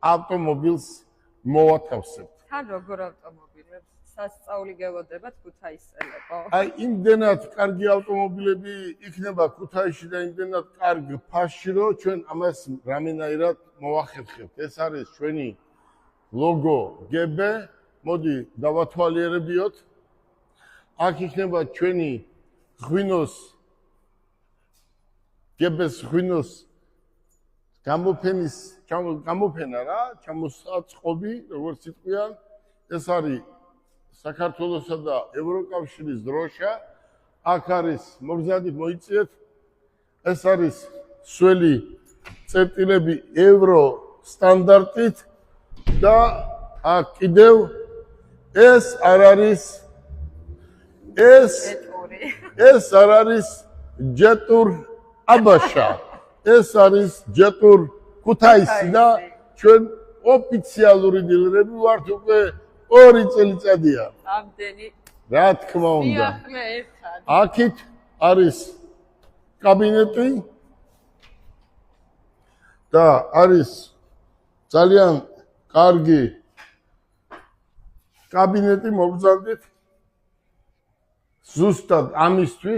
ავტომობილს მოვათავსებთ. თან როგორ ავტომობილებს? სასწაული გელოდებათ ქუთაისელებო? აი, იმდენად კარგი ავტომობილები იქნება ქუთაისში და იმდენად კარგ ფასში, რომ ჩვენ ამას რამენაირად მოვახერხებთ. ეს არის ჩვენი ლოგო GB. მოდი დავათვალიერებიოთ. აქ იქნება ჩვენი ღვინოს GB-ს ღვინოს გამოფენა რა, ჩამოსაწყობი, როგორც იტყვიან. ეს არის საქართველოსა და ევროკავშირის დროშა. აქ არის მოგზადით მოიწიეთ. ეს არის სველი წერტილები ევრო სტანდარტით და აქ კიდევ ეს არ არის ეს არ არის ჯეტურ აბაშა. ეს არის ჯეტურ ქუთაისი და ჩვენ ოფიციალური დილერები ვართ უკვე 2 წელიწადია. ამდენი რა თქმა უნდა. მიახლე ერთად. აქეთ არის კაბინეტი და არის ძალიან კარგი კაბინეტი მოგზავნით ზუსტად ამისთვის